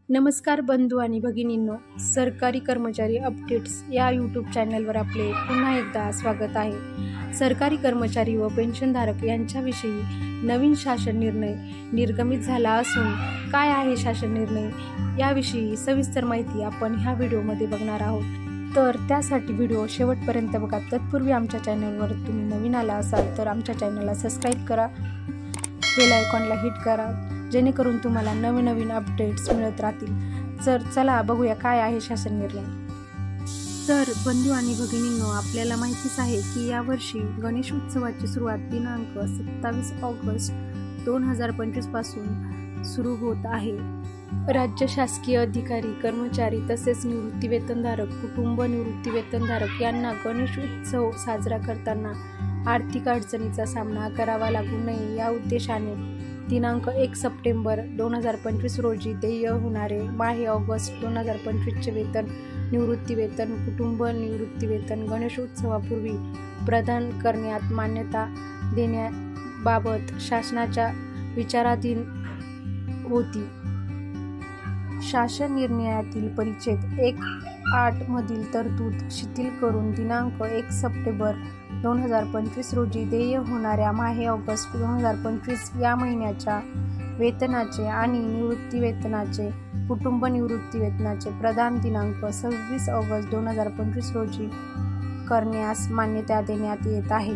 नमस्कार बंधू आणि भगिनींनो, सरकारी कर्मचारी अपडेट्स या यूट्यूब चॅनलवर आपले पुन्हा एकदा स्वागत आहे। सरकारी कर्मचारी व पेन्शनधारक यांच्याविषयी नवीन शासन निर्णय निर्गमित झाला असून काय आहे शासन निर्णय याविषयी सविस्तर माहिती आपण ह्या व्हिडिओमध्ये बघणार आहोत। तर त्यासाठी व्हिडिओ शेवटपर्यंत बघा। तत्पूर्वी आमच्या चॅनलवर तुम्ही नवीन आला असाल तर आमच्या चॅनलला सबस्क्राईब करा, बेल आयकॉनला हिट करा, जेणेकरून तुम्हाला नवीन अपडेट्स मिळत राहतील। तर चला बघूया काय आहे शासन निर्णय। तर बंधू आणि भगिनींनो, आपल्याला माहितीच आहे की यावर्षी गणेश उत्सवाची सुरुवात दिनांक 27 ऑगस्ट 2025 पासून सुरू होत आहे। राज्य शासकीय अधिकारी, कर्मचारी तसेच निवृत्तीवेतनधारक, कुटुंब निवृत्तीवेतनधारक यांना गणेश उत्सव साजरा करताना आर्थिक अडचणीचा सामना करावा लागू नये या उद्देशाने दिनांक 1 सप्टेंबर 2025 रोजी देय होणारे माहे ऑगस्ट 2025चे वेतन, निवृत्तीवेतन, कुटुंब निवृत्तीवेतन गणेशोत्सवापूर्वी प्रदान करण्यात मान्यता देण्याबाबत शासनाच्या विचाराधीन होती। शासन निर्णयातील परिच्छेद 1.8 मधील तरतूद शिथिल करून दिनांक 1 सप्टेंबर 2025 रोजी देय होणाऱ्या माहे ऑगस्ट 2025 या महिन्याच्या वेतनाचे आणि निवृत्तीवेतनाचे, कुटुंब निवृत्तीवेतनाचे प्रदान दिनांक 26 ऑगस्ट 2025 रोजी करण्यास मान्यता देण्यात येत आहे।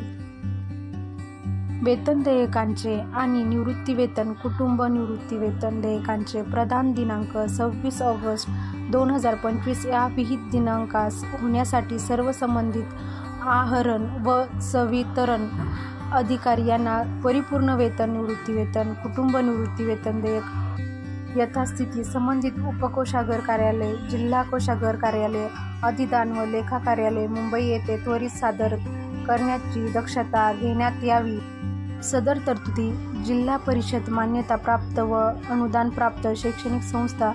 वेतन देयकांचे आणि निवृत्तीवेतन, कुटुंब निवृत्तीवेतन देयकांचे प्रदान दिनांक 26 ऑगस्ट 2025 या विहित दिनांकास होण्यासाठी सर्व संबंधित आहरण व संवितरण अधिकारी यांना परिपूर्ण वेतन, निवृत्तीवेतन, कुटुंब निवृत्तीवेतन देयक यथास्थिती संबंधित उपकोषागार कार्यालय, जिल्हा कोषागार कार्यालय, अधिदान व लेखा कार्यालय मुंबई येथे त्वरित सादर करण्याची दक्षता घेण्यात यावी। सदर तरतुदी जिल्हा परिषद मान्यता प्राप्त व अनुदान प्राप्त शैक्षणिक संस्था,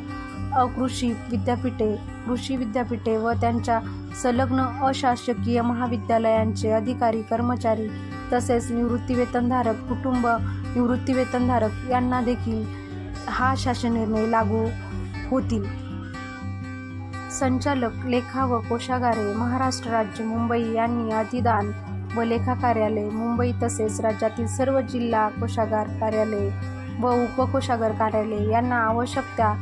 अकृषी विद्यापीठे, कृषी विद्यापीठे व त्यांच्या संलग्न अशासकीय महाविद्यालयांचे अधिकारी, कर्मचारी तसेच निवृत्तीवेतनधारक, कुटुंब निवृत्तीवेतनधारक यांना देखील हा शासन निर्णय लागू होतील। संचालक लेखा व कोषागारे महाराष्ट्र राज्य मुंबई यांनी अधिदान व लेखा कार्यालय मुंबई तसेच राज्यातील सर्व जिल्हा कोषागार कार्यालय व उपकोषागार कार्यालय यांना आवश्यक त्या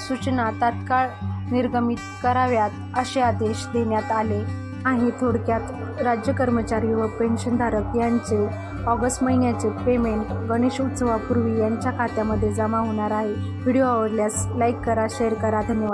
सूचना तात्काळ निर्गमित कराव्यात असे आदेश देण्यात आले आहे। थोडक्यात राज्य कर्मचारी व पेन्शनधारक यांचे ऑगस्ट महिन्याचे पेमेंट गणेशोत्सवापूर्वी यांच्या खात्यामध्ये जमा होणार आहे। व्हिडिओ आवडल्यास लाईक करा, शेअर करा। धन्यवाद।